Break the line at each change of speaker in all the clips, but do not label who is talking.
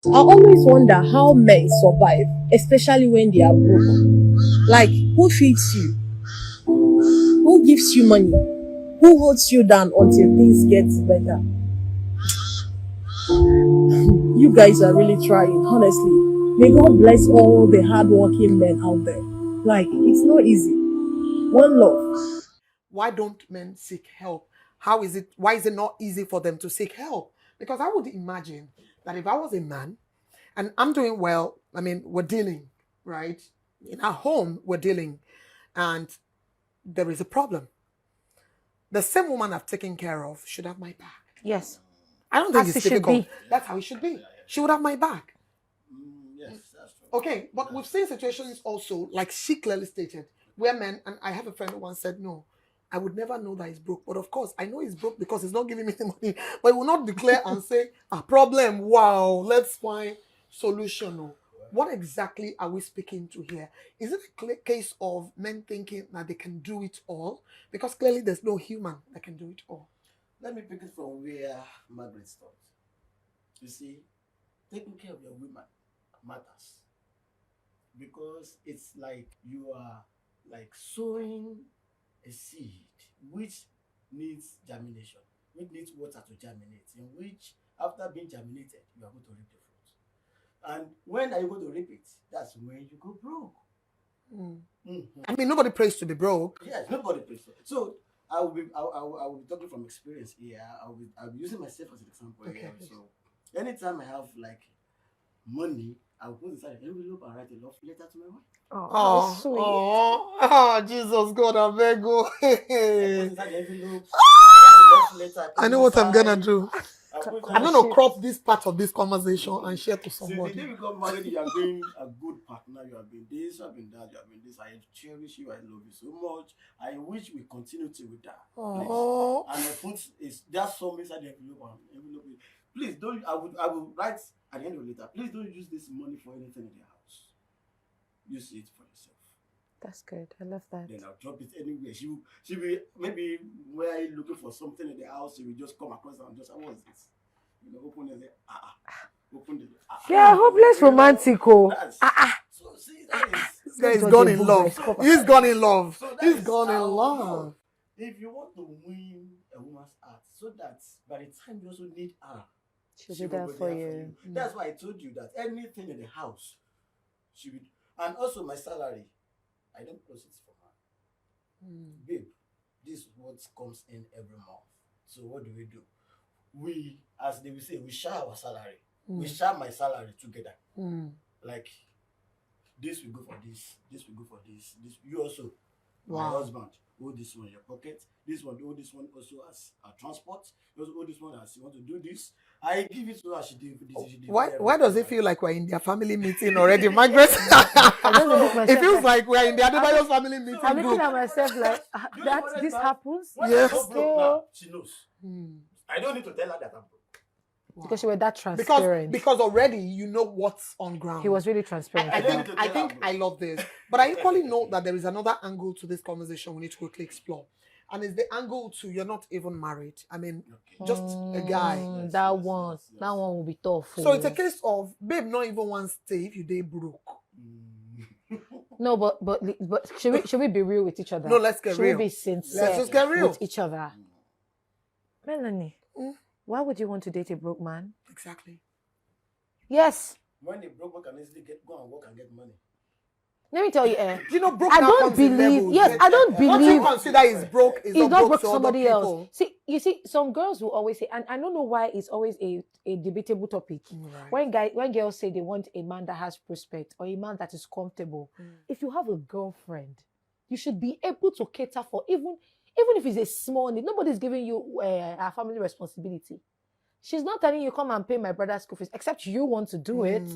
I always wonder how men survive, especially when they are broke. Like, who feeds you? Who gives you money? Who holds you down until things get better? You guys are really trying, honestly. May God bless all the hardworking men out there. Like, it's not easy. One love.
Why don't men seek help? How is it? Why is it not easy for them to seek help? Because I would imagine that if I was a man and I'm doing well, I mean, we're dealing, right? In our home, we're dealing, and there is a problem. The same woman I've taken care of should have my back.
Yes.
I don't think
As
it's
it should
difficult.
be.
That's how it should be. She would have my back.
Yes, that's true.
Okay, but we've seen situations also, like she clearly stated, where men, and I have a friend who once said, no, I would never know that he's broke. But of course, I know he's broke because he's not giving me the money. But he will not declare and say, problem, wow, let's find solution. No. What exactly are we speaking to here? Is it a case of men thinking that they can do it all? Because clearly there's no human that can do it all.
Let me pick it from where Margaret stopped. You see, taking care of your women matters because it's like you are like sowing a seed which needs germination, which needs water to germinate, in which after being germinated, you are going to reap the fruit. And when are you going to reap it? That's when you go broke.
I mean, nobody prays to be broke.
Yes, nobody prays for it. So I will be talking from experience here. I'll be using myself as an example here. So anytime I have like money, I'll put inside an envelope and write a love letter to my wife.
Oh, sweet.
Oh, Jesus, God, I beg you.
I put inside the envelope. I write a love letter.
I know what I'm gonna do. I'm gonna
Shit.
crop this part of this conversation and share to
So the
somebody.
day we got married, you have been a good partner. You have been this, you have been that, you have been this. I cherish you. I love you so much. I wish we continue to with that.
Oh.
And I put just some inside the envelope. Please don't. I will write at the end of the letter. Please don't use this money for anything in the house. Use it for yourself.
That's good. I love that.
Then I'll drop it anywhere. She will maybe where you looking for something in the house, she will just come across and just what is this? You know, open it. Open it.
Yeah, hopeless romantic.
So see, that is.
This guy is gone in love. He's gone in love.
So
He's gone in love.
If you want to win a woman's heart, so that by the time you also need her,
She'll be there for you.
That's why I told you that anything in the house, she will. And also my salary, I don't close it for her. Babe, this is what comes in every month. So what do? We, as they will say, we share our salary. We share my salary together. Like this will go for this will go for this. This you also, my husband, hold this one in your pocket. This one, hold this one also as a transport. You also hold this one as you want to do this. I give it to her. She did this.
Why does it feel like we're in their family meeting already, Margaret? It feels like we're in the Adebayo's family meeting.
I'm looking
group.
at myself like this happens.
Yes.
She knows. I don't need to tell her that I'm broke.
Because you were that transparent.
Because already you know what's on ground.
He was really transparent.
I think I love this. But I equally know that there is another angle to this conversation we need to quickly explore. And it's the angle to you're not even married. I mean, just a guy.
That one will be tough.
So it's a case of, babe, not even one stay if you day broke.
No, but should we be real with each other?
No, let's get real.
Should we be sincere
Let's just get real
with each other? Melanie, why would you want to date a broke man?
Exactly.
Yes.
When the broke man can easily go and work and get money.
Let me tell you,
You know, broke
I
now
don't
comes in
believe.
levels.
Yes, I don't
What you
believe.
consider is broke is
It's not broke
to
to
other
somebody
people.
else. See, you see, some girls will always say, and I don't know why it's always a debatable topic.
Right.
When girls say they want a man that has prospect or a man that is comfortable, if you have a girlfriend, you should be able to cater for even if it's a small need. Nobody's giving you a family responsibility. She's not telling you come and pay my brother's school fees, except you want to do it.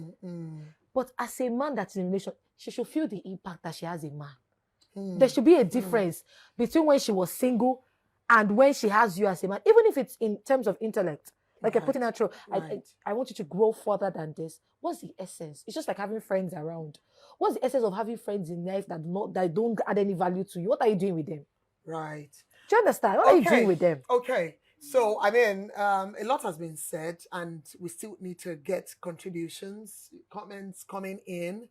But as a man that's in a relation, she should feel the impact that she has a man. There should be a difference between when she was single and when she has you as a man, even if it's in terms of intellect. Like you're putting her through. I want you to grow further than this. What's the essence? It's just like having friends around. What's the essence of having friends in life that don't add any value to you? What are you doing with them?
Right.
Do you understand? What are you doing with them?
Okay. So, I mean, a lot has been said, and we still need to get contributions, comments coming in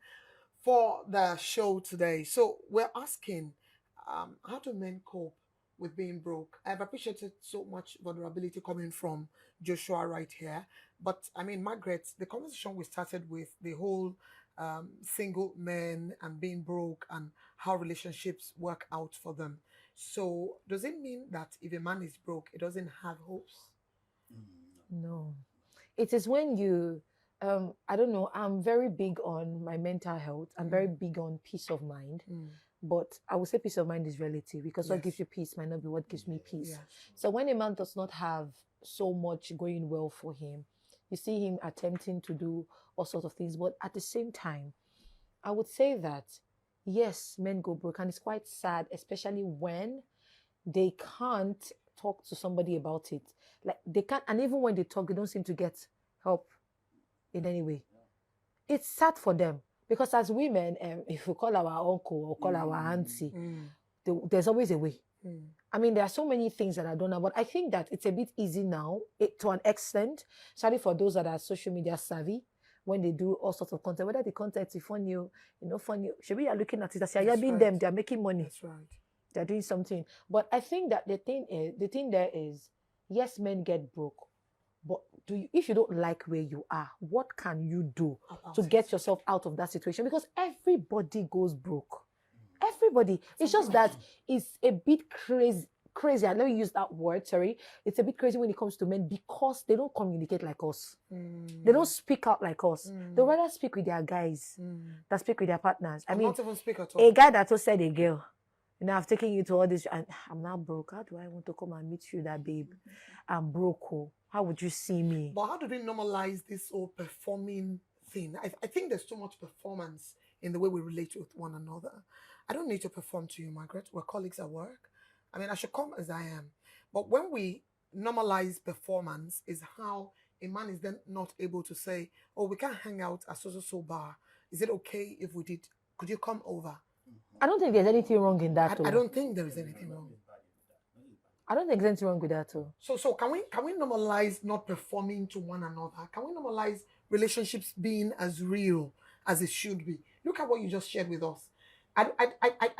for the show today. So, we're asking, how do men cope with being broke? I've appreciated so much vulnerability coming from Joshua right here. But, I mean, Margaret, the conversation we started with, the whole single men and being broke and how relationships work out for them. So, does it mean that if a man is broke, he doesn't have hopes?
No. It is when you, I don't know, I'm very big on my mental health. I'm very big on peace of mind. But I would say peace of mind is relative because what
Yes.
gives you peace might not be what gives me peace.
Yes.
So when a man does not have so much going well for him, you see him attempting to do all sorts of things. But at the same time, I would say that yes, men go broke, and it's quite sad, especially when they can't talk to somebody about it. Like they can't, and even when they talk, they don't seem to get help in any way. It's sad for them because as women, if we call our uncle or call our auntie, there's always a way. I mean, there are so many things that I don't know, but I think that it's a bit easy now to an extent, especially for those that are social media savvy. When they do all sorts of content, whether the content is funny, funny, should we are looking at it as you're being them, they're making money.
That's right.
They're doing something. But I think that the thing there is, yes, men get broke. But if you don't like where you are, what can you do to get yourself out of that situation? Because everybody goes broke. Everybody. It's just that it's a bit crazy. And let me use that word, sorry. It's a bit crazy when it comes to men because they don't communicate like us. They don't speak out like us. They rather speak with their guys than speak with their partners. I mean,
not even speak at all.
a guy that just said a girl, I've taken you to all this, and I'm not broke. How do I want to come and meet you, that babe? I'm broke. Oh. How would you see me?
But how do we normalize this whole performing thing? I think there's too much performance in the way we relate with one another. I don't need to perform to you, Margaret. We're colleagues at work. I mean, I should come as I am. But when we normalize performance is how a man is then not able to say, oh, we can't hang out at so bar. Is it okay if we did? Could you come over?
I don't think there's anything wrong in that.
I don't think there is anything wrong.
I don't think there's anything wrong with that too.
So can we normalize not performing to one another? Can we normalize relationships being as real as it should be? Look at what you just shared with us. I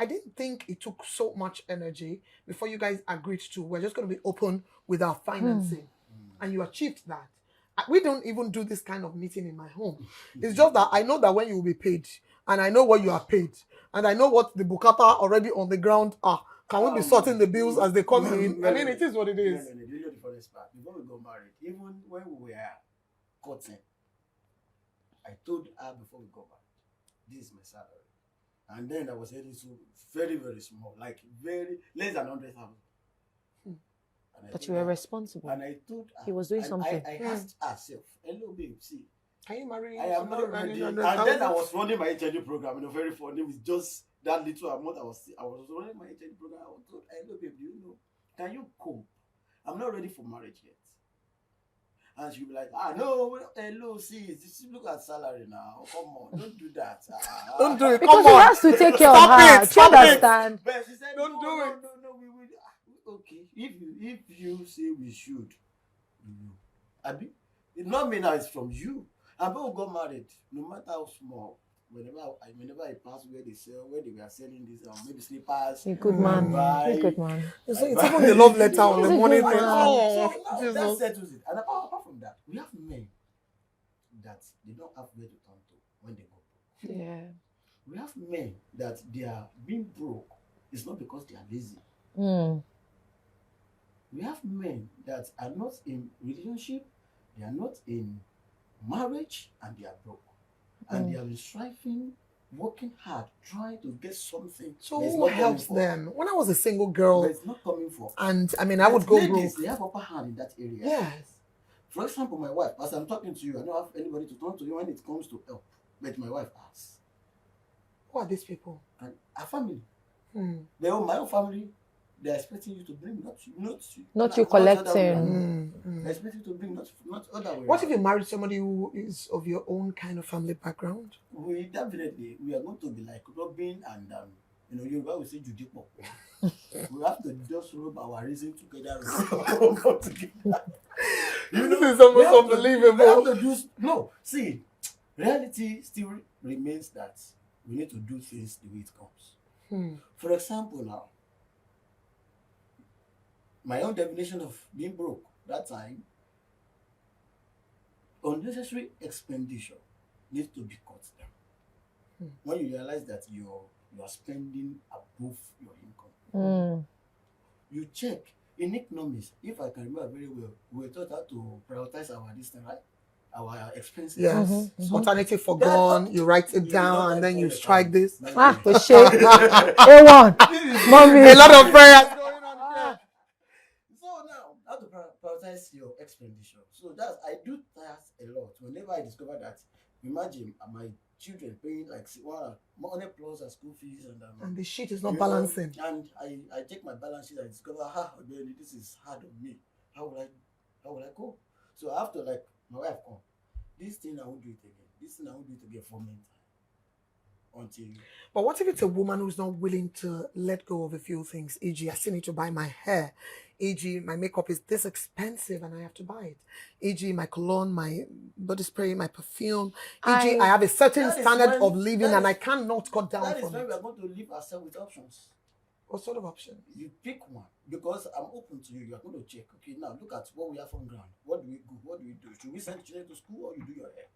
didn't think it took so much energy before you guys agreed to we're just going to be open with our financing, and you achieved that. We don't even do this kind of meeting in my home. It's just that I know that when you will be paid, and I know what you are paid, and I know what the bukata already on the ground are. Can we be sorting the bills as they come in? I mean, it is what it is.
The funniest part, before we got married, even when we were courting, I told her before we got married, this is my salary. And then I was heading to very, very small, like very less than 100,000.
But you were responsible.
And I told her,
he was doing something.
I asked herself, hello babe, see,
can you marry?
I am not ready. And then I was running my HND program, very funny, with just that little amount. I was running my HND program. I was told, hello babe, do you know, can you cope? I'm not ready for marriage yet. And she'll be like, no, hello, see, look at salary now. Come on, don't do that.
Don't do it.
Because
Come on.
he has to take care of her. Do you understand?
But she said,
don't do it.
No, we will. Okay, if you say we should, Abi, it's not me now, it's from you. And when we got married, no matter how small, whenever I pass where they were selling this, maybe slippers.
A good man. A good man.
It's even the love letter on the morning.
So now that settles it. And apart from that, we have men that they don't have where to turn to when they go broke.
Yeah.
We have men that they are being broke. It's not because they are lazy. We have men that are not in relationship, they are not in marriage, and they are broke. And they have been striving, working hard, trying to get something.
So who helps them? When I was a single girl,
but it's not coming for.
And I mean, I would go
ladies,
broke.
They have upper hand in that area.
Yes.
For example, my wife, as I'm talking to you, I don't have anybody to turn to you when it comes to help. But my wife asks.
Who are these people?
And our family. My own family, they're expecting you to bring not you
collecting.
They're expecting you to bring not other way.
What if you married somebody who is of your own kind of family background?
We are going to be like Robin and You know, Yoruba will say Judipo. We have to just rub our reason together. Come together. You know,
This is almost
we have
unbelievable.
to do no. See, reality still remains that we need to do things the way it comes. For example, now, my own definition of being broke that time, unnecessary expenditure needs to be cut down. When you realize that you are spending above your income, you check in economics. If I can remember very well, we were taught how to prioritize our distance, right? Our expenses.
Yes. Alternative for gone, you write it down and then you strike this.
For shame. A1. Mommy.
A lot of prayers going on here.
So now, how to prioritize your expenditure. So that's, I do that a lot. Whenever I discover that, imagine my children paying like 100 plus a school fees
and the sheet is not balancing.
And I take my balance sheet, I discover, this is hard on me. How will I go? So after, like, my wife come, this thing I won't do it again. This thing I won't do it again for me. Until.
But what if it's a woman who's not willing to let go of a few things? E.g., I still need to buy my hair. E.g., my makeup is this expensive and I have to buy it. E.g., my cologne, my body spray, my perfume. E.g., I have a certain standard of living and I cannot cut down
that
from
is when
it.
we are going to leave ourselves with options.
What sort of options?
You pick one, because I'm open to you. You are going to check. Okay, now look at what we have on ground. What do we do? What do we do? Should we send children to school or you do your hair?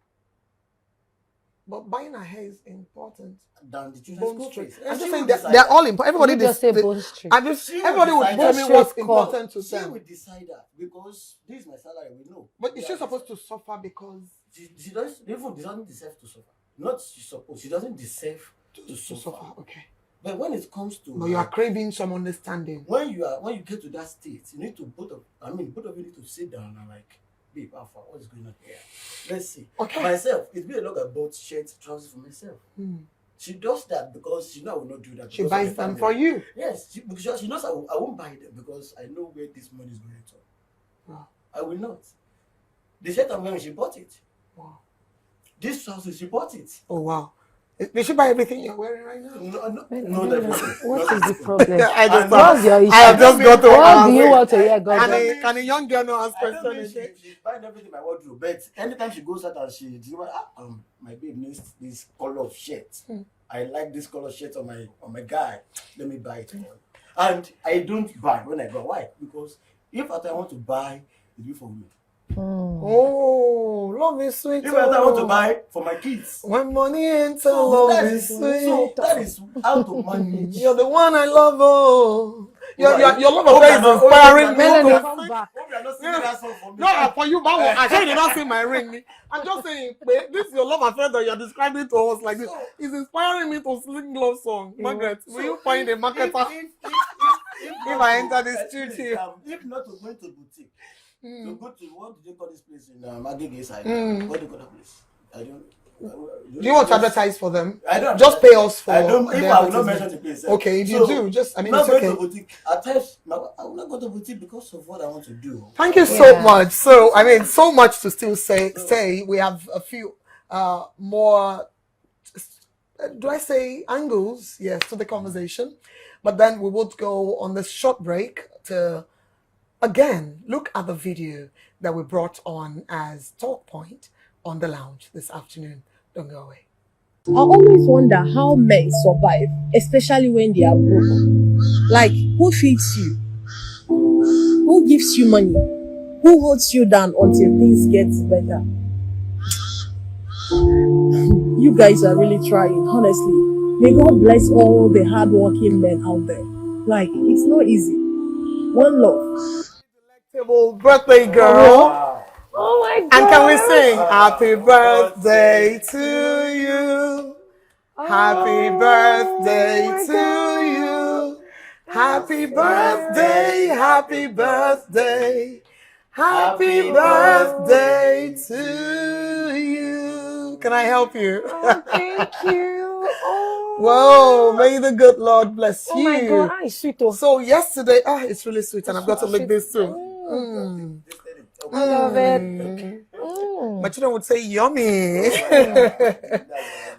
But buying a hair is important.
Than the children's
Bone
school
straight.
fees.
I'm just saying they're all important. Everybody
You just say bone straight.
everybody would tell me what's important to
She
them.
will decide that because this is my salary. We know.
But is she supposed to suffer because
she doesn't deserve to suffer. Not she supposed. She doesn't deserve to suffer.
Okay.
But when it comes to,
but you are craving some understanding.
When you get to that state, you need to both of you need to sit down and like, babe, Alpha, what is going on here? Let's see. Okay. Myself, it's been a lot about shirts, trousers for myself. She does that because she knows I will not do that.
She buys them for you.
Yes, because she knows I won't buy them because I know where this money is going to.
Wow.
I will not. The shirt I'm wearing, she bought it.
Wow.
This trousers, she bought it.
Oh wow. Did she buy everything you're wearing right now?
No, definitely.
What is the problem?
What's
your issue?
I have just got to.
What do you want to hear, God?
Can a young girl not ask questions?
She's buying everything in my wardrobe, but anytime she goes out and my babe needs this color of shirt. I like this color shirt on my guy. Let me buy it for him. And I don't buy when I go. Why? Because if I want to buy, it's be for me.
Oh, love is sweet.
If I want to buy for my kids.
When money enter, love is sweet.
So that is how to manage.
You're the one I love. Oh, your love affair is inspiring me.
Come back.
Hope you are not singing that song for me.
No, for you, but I sure you did not see my ring. I'm just saying, this is your love affair that you're describing to us like this. It's inspiring me to sing love song. Margaret, will you find a marketer if I enter this studio?
If not to go to boutique, to go to, what do they call this place in Agege side? What do you call that place? I don't.
Do you want to advertise for them?
I don't.
Just pay us for.
I don't. If I will not mention the place.
Okay, if you do, just
not
it's
going
okay.
to boutique. At times, I will not go to boutique because of what I want to do.
Thank you so much. So so much to still say. We have a few more. Do I say angles? Yes, to the conversation, but then we would go on this short break to again look at the video that we brought on as talk point on the lounge this afternoon. Don't go away.
I always wonder how men survive, especially when they are broke. Like, who feeds you? Who gives you money? Who holds you down until things get better? You guys are really trying, honestly. May God bless all the hardworking men out there. Like, it's not easy. One love.
Delectable birthday girl.
Wow.
Oh my God.
And can we sing happy birthday to you? Happy birthday to you. Happy birthday, happy birthday. Happy birthday to you. Can I help you?
Oh, thank you. Oh.
Whoa, may the good Lord bless you.
Oh my God, it's sweet. Oh.
So yesterday, it's really sweet, and I've got to lick this too.
I love it.
My children would say yummy.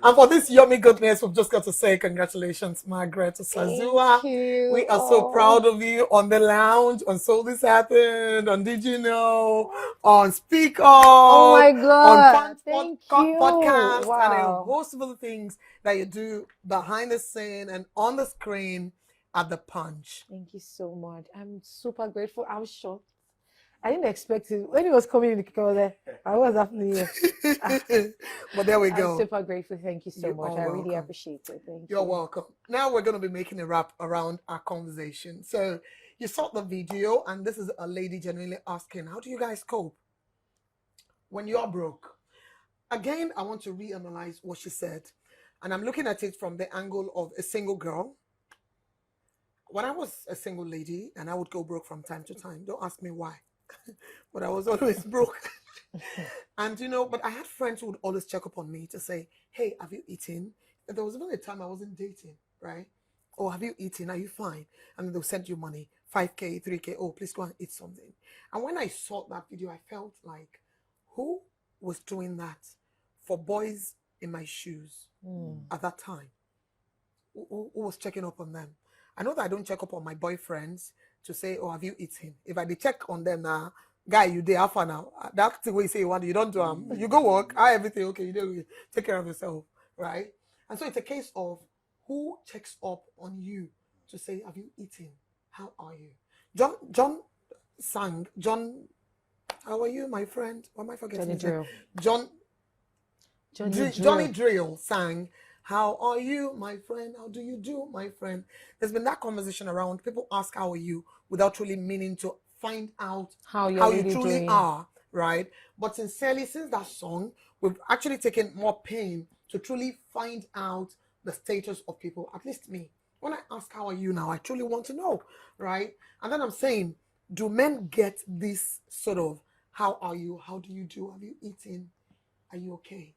And for this yummy goodness, we've just got to say congratulations, Margaret Sazua.
Thank you.
We are so proud of you on the lounge, on So This Happened, on Did You Know, on Speak Up,
Oh my
on
God.
Punch
Thank
Podcast,
you.
and a
Wow.
host of other things that you do behind the scene and on the screen at the Punch.
Thank you so much. I'm super grateful. I'm shocked. I didn't expect it. When he was coming in the car, I was like, what's happening here?
But there we
I'm
go.
super grateful. Thank you so
You
much.
are
I really
welcome.
appreciate it. Thank
You're
you.
welcome. Now we're going to be making a wrap around our conversation. So you saw the video, and this is a lady genuinely asking, how do you guys cope when you're broke? Again, I want to reanalyze what she said. And I'm looking at it from the angle of a single girl. When I was a single lady, and I would go broke from time to time, don't ask me why, but I was always broke. And but I had friends who would always check up on me to say, hey, have you eaten? And there was even a time I wasn't dating, right? Oh, have you eaten? Are you fine? And then they'll send you money, 5K, 3K. Oh, please go and eat something. And when I saw that video, I felt like, who was doing that for boys in my shoes at that time? Who was checking up on them? I know that I don't check up on my boyfriends to say, oh, have you eaten? If I did check on them now, guy, you day after now. That's the way you say you want, you don't do them. You go work, everything, okay, you do take care of yourself, right? And so it's a case of who checks up on you to say, have you eaten? How are you? John sang, how are you, my friend? What am I forgetting? Johnny Drill sang, how are you, my friend? How do you do, my friend? There's been that conversation around. People ask, how are you, without really meaning to find out how you
really
truly
doing.
are, right? But sincerely, since that song, we've actually taken more pain to truly find out the status of people, at least me. When I ask, how are you now, I truly want to know, right? And then I'm saying, do men get this sort of, how are you? How do you do? Have you eaten? Are you okay?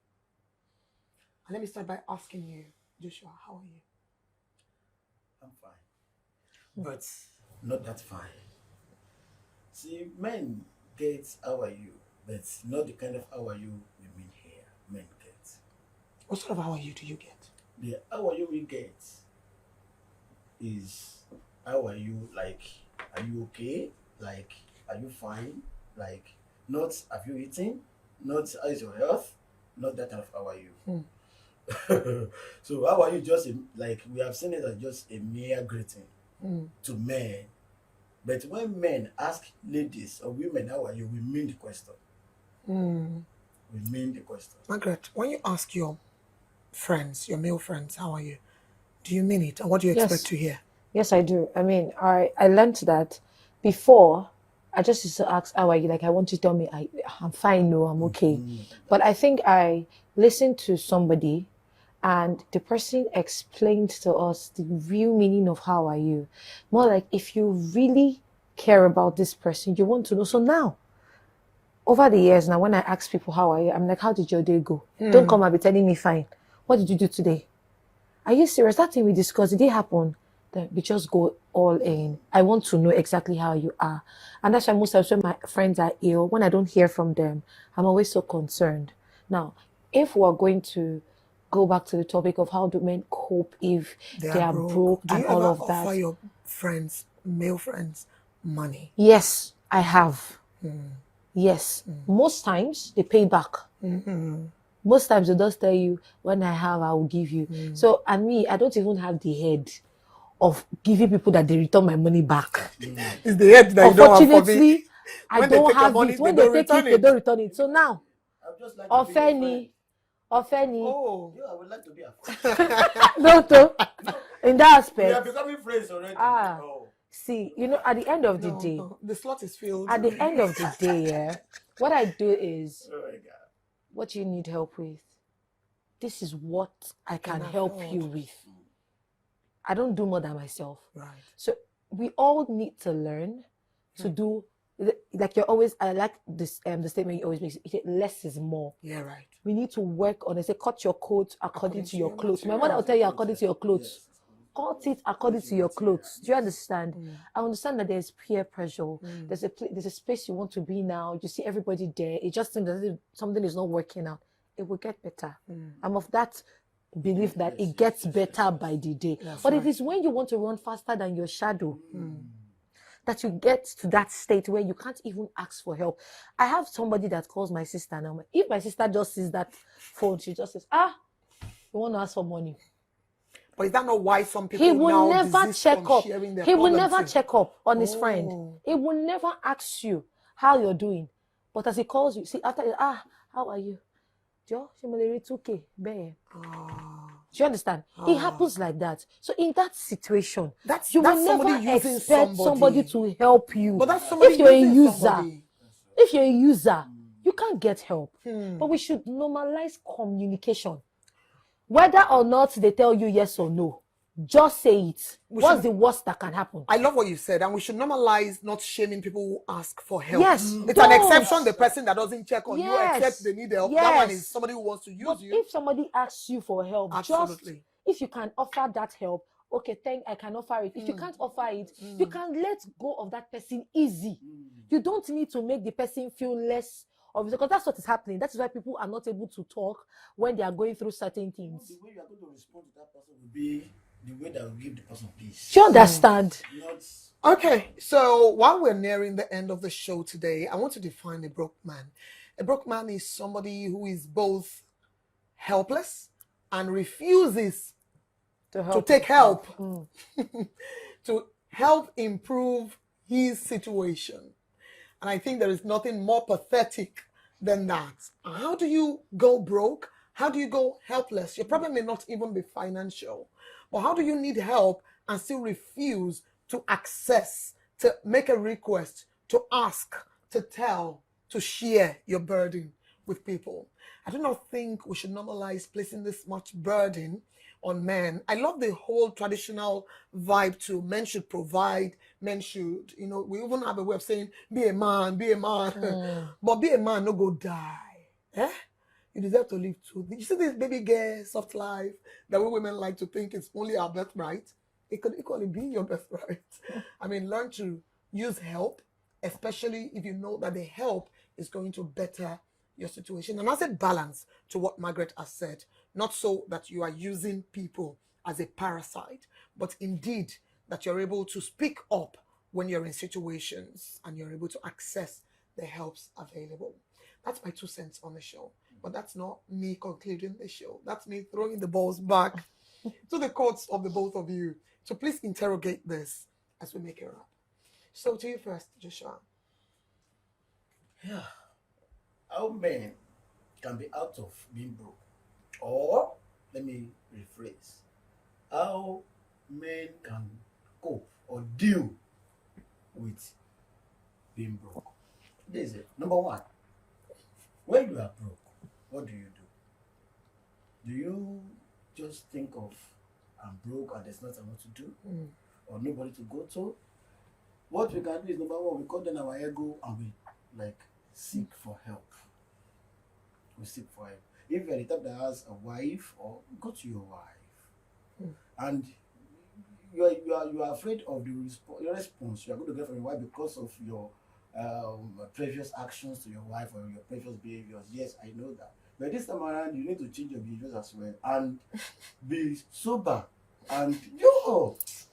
And let me start by asking you, Joshua, how are you?
I'm fine, but not that fine. See, men get how are you, but not the kind of how are you we mean here. Men get.
What sort of how are you do you get?
The how are you we get is how are you, like, are you okay? Like, are you fine? Like, not have you eaten? Not how is your health? Not that kind of how are you. So how are you just like we have seen it as just a mere greeting to men. But when men ask ladies or women, how are you, we mean the question. We mean the question.
Margaret, when you ask your friends, your male friends, how are you, do you mean it? And what do you expect to hear?
Yes, I do. I mean, I learned that before. I just used to ask, how are you? Like, I want you to tell me, I'm fine, no, I'm okay. But I think I listened to somebody and the person explained to us the real meaning of how are you. More like, if you really care about this person, you want to know. So now, over the years now, when I ask people, how are you? I'm like, how did your day go? Don't come and be telling me fine. What did you do today? Are you serious? That thing we discussed, did it happen? Then we just go all in. I want to know exactly how you are. And that's why most times when my friends are ill, when I don't hear from them, I'm always so concerned. Now, if we're going to go back to the topic of how do men cope if they are broke
do
and
you
all
ever
of that.
offer your friends, male friends, money?
Yes, I have. Yes. Most times they pay back. Most times they just tell you, when I have, I will give you. So, and me, I don't even have the head of giving people that they return my money back.
It's the head that you don't have for me.
I don't have it. When they take it, they don't return it. So now,
I'm just like
Offeni.
Oh,
I would like to be a friend.
No, in that aspect.
We are becoming friends already.
See, at the end of the day,
the slot is filled.
at the end of the day, what I do is,
Oh my God.
what you need help with, this is what I can help you with. I don't do more than myself.
Right.
So we all need to learn to do, like you're always, I like this, the statement you always make, less is more.
Yeah, right.
We need to work on it. Say, cut your coat according to your clothes. My mother will tell you according to your clothes.
Yes.
Cut it according to your clothes. Do you understand? I understand that there's peer pressure. There's a space you want to be now. You see everybody there. It just seems as if something is not working out. It will get better. I'm of that believe that
Yes,
it gets
yes,
better
yes.
by the day.
That's
But
right.
it is when you want to run faster than your shadow that you get to that state where you can't even ask for help. I have somebody that calls my sister now. If my sister just sees that phone, she just says, you want to ask for money.
But is that not why some
He
people
will
now
never
desist
check
from
up.
sharing their
He will
problems?
never check up on his friend.
Oh.
He will never ask you how you're doing. But as he calls you, see, after, how are you? Joe, 2K, bear.
Ah.
Do you understand? It happens like that. So in that situation,
That's
you will
somebody
never
using
expect somebody to help you.
But that's somebody
If you're a
using
user,
somebody.
if you're a user, you can't get help.
Hmm.
But we should normalize communication. Whether or not they tell you yes or no, just say it. What's
should-
the worst that can happen?
I love what you said, and we should normalize not shaming people who ask for help.
Yes,
It's an
don't.
exception, the person that doesn't check on you
Yes,
except they need help. That one is
yes.
somebody who wants to use
But
you.
if somebody asks you for help, just
Absolutely.
if you can offer that help, okay, I can offer it. If you can't offer it, you can let go of that person easy. You don't need to make the person feel less of it, because that's what is happening. That is why people are not able to talk when they are going through certain things.
The way you are going to respond to that person will be the way that will give the person peace.
Do you understand?
Not
Okay, so while we're nearing the end of the show today, I want to define a broke man. A broke man is somebody who is both helpless and refuses to take help to help improve his situation. And I think there is nothing more pathetic than that. How do you go broke? How do you go helpless? Your problem may not even be financial, but how do you need help and still refuse to access, to make a request, to ask, to tell, to share your burden with people? I do not think we should normalize placing this much burden on men. I love the whole traditional vibe too. Men should provide, men should, we even have a way of saying, be a man, be a man. But be a man, no go die. You deserve to live too. You see this baby girl, soft life, that we women like to think it's only our birthright. It could equally be your birthright. I mean, learn to use help, especially if you know that the help is going to better your situation. And as a balance to what Margaret has said, not so that you are using people as a parasite, but indeed that you're able to speak up when you're in situations and you're able to access the helps available. That's my 2 cents on the show. But that's not me concluding the show. That's me throwing the balls back to the courts of the both of you. So please interrogate this as we make it wrap. So to you first, Joshua.
Yeah. How men can be out of being broke. Or, let me rephrase, how men can cope or deal with being broke. This is it. Number one, when you are broke, what do? Do you just think of, I'm broke and there's nothing what to do? Or nobody to go to? What we can do is, number one, we cut down our ego and we seek for help. We seek for help. If you're the type that has a wife, or go to your wife, and you are afraid of the response you are going to get from your wife because of your previous actions to your wife or your previous behaviors. Yes, I know that. But this time around, you need to change your behaviors as well and be sober. And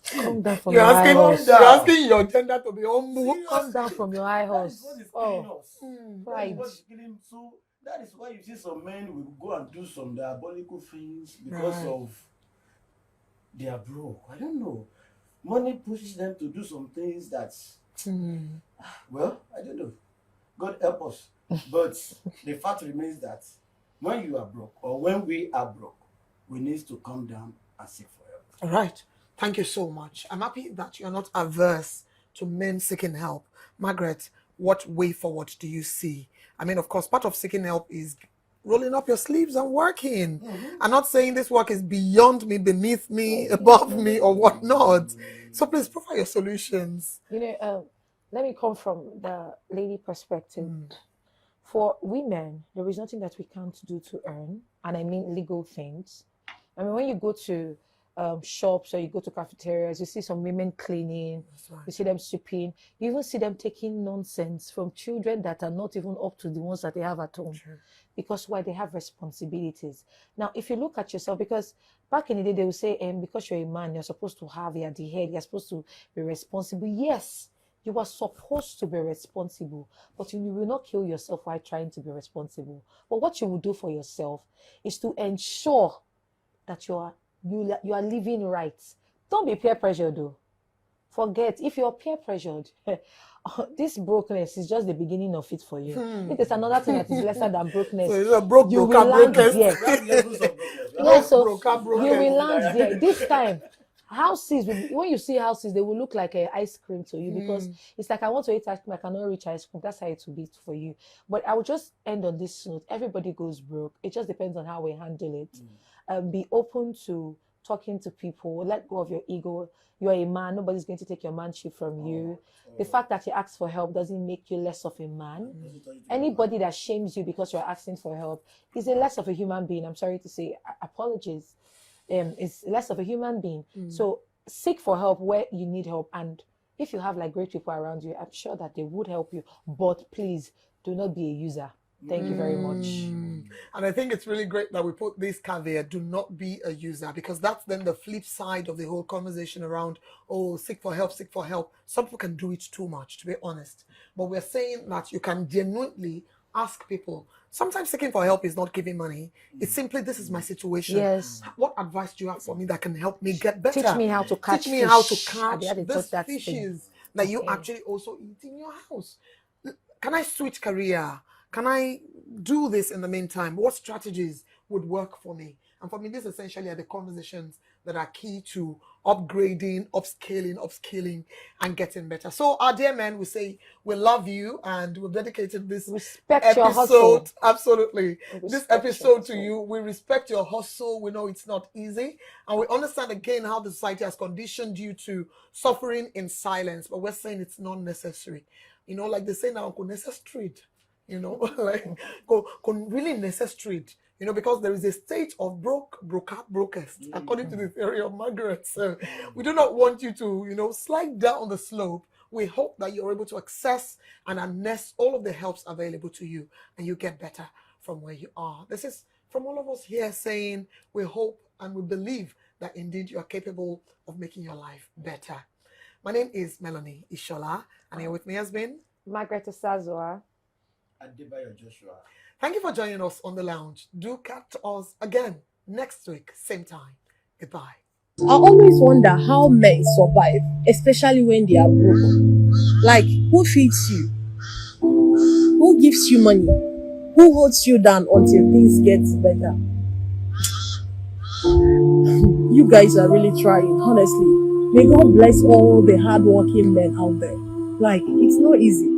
Come down from
You're
your high horse.
asking your gender to be humble.
Come down from your high
that is
horse.
what is killing us. That is
Pride.
what is killing. So that is why you see some men will go and do some diabolical things because of they are broke. I don't know. Money pushes them to do some things that, well, I don't know. God help us. But the fact remains that when you are broke, or when we are broke, we need to come down and seek for help.
All right. Thank you so much. I'm happy that you're not averse to men seeking help. Margaret, what way forward do you see? I mean, of course, part of seeking help is rolling up your sleeves and working. I'm not saying this work is beyond me, beneath me, above me, or whatnot. So please provide your solutions.
Let me come from the lady perspective. For women, there is nothing that we can't do to earn, and I mean legal things. I mean, when you go to shops, or you go to cafeterias, you see some women cleaning, you see them sweeping, you even see them taking nonsense from children that are not even up to the ones that they have at home.
True.
Because why? They have responsibilities. Now, if you look at yourself, because back in the day, they would say, because you're a man, you're supposed to have, you're the head, you're supposed to be responsible. Yes, you are supposed to be responsible, but you will not kill yourself while trying to be responsible. But what you will do for yourself is to ensure that you are living right. Don't be peer pressured, though. Forget, if you're peer pressured, this brokenness is just the beginning of it for you. If there's another thing that is lesser than brokenness,
So it's a broke,
you
broke,
will land
brokest.
there.
We have levels of brokenness.
Yeah, so
broke,
you will land there. This time, houses, when you see houses, they will look like an ice cream to you, because it's like, I want to eat ice cream, I cannot reach ice cream. That's how it will be for you. But I will just end on this note. Everybody goes broke. It just depends on how we handle it. Be open to talking to people. Let go of your ego. You're a man. Nobody's going to take your manship from you. The fact that you ask for help doesn't make you less of a man. Anybody that shames you because you're asking for help is a less of a human being. I'm sorry to say, apologies. Is less of a human being. So seek for help where you need help. And if you have like great people around you, I'm sure that they would help you. But please do not be a user. Thank you very much.
And I think it's really great that we put this caveat, do not be a user, because that's then the flip side of the whole conversation around, oh, seek for help, seek for help. Some people can do it too much, to be honest. But we're saying that you can genuinely ask people. Sometimes seeking for help is not giving money. It's simply, this is my situation.
Yes.
What advice do you have for me that can help me get better?
Teach me how to catch
Teach me how to
fish.
catch
I had to
these
touch that thing.
fishes that you actually also eat in your house. Can I switch career? Can I do this in the meantime? What strategies would work for me? And for me, this essentially are the conversations that are key to upgrading, upskilling, and getting better. So, our dear men, we say we love you, and we've dedicated this
Respect your hustle.
episode, absolutely, this
Respect your
episode to
hustle.
you. We respect your hustle. We know it's not easy, and we understand again how the society has conditioned you to suffering in silence. But we're saying it's not necessary. You know, like they say now, necessary. You know, like really necessary, you know, because there is a state of brokest, according to the theory of Margaret. So we do not want you to, you know, slide down the slope. We hope that you're able to access and harness all of the helps available to you, and you get better from where you are. This is from all of us here saying we hope and we believe that indeed you are capable of making your life better. My name is Melanie Ishola, and here with me has been
Margaret Osazoa.
Adebayo Joshua.
Thank you for joining us on the lounge. Do catch us again next week, same time. Goodbye.
I always wonder how men survive, especially when they are broke. Like, who feeds you? Who gives you money? Who holds you down until things get better? You guys are really trying, honestly. May God bless all the hardworking men out there. Like, it's not easy.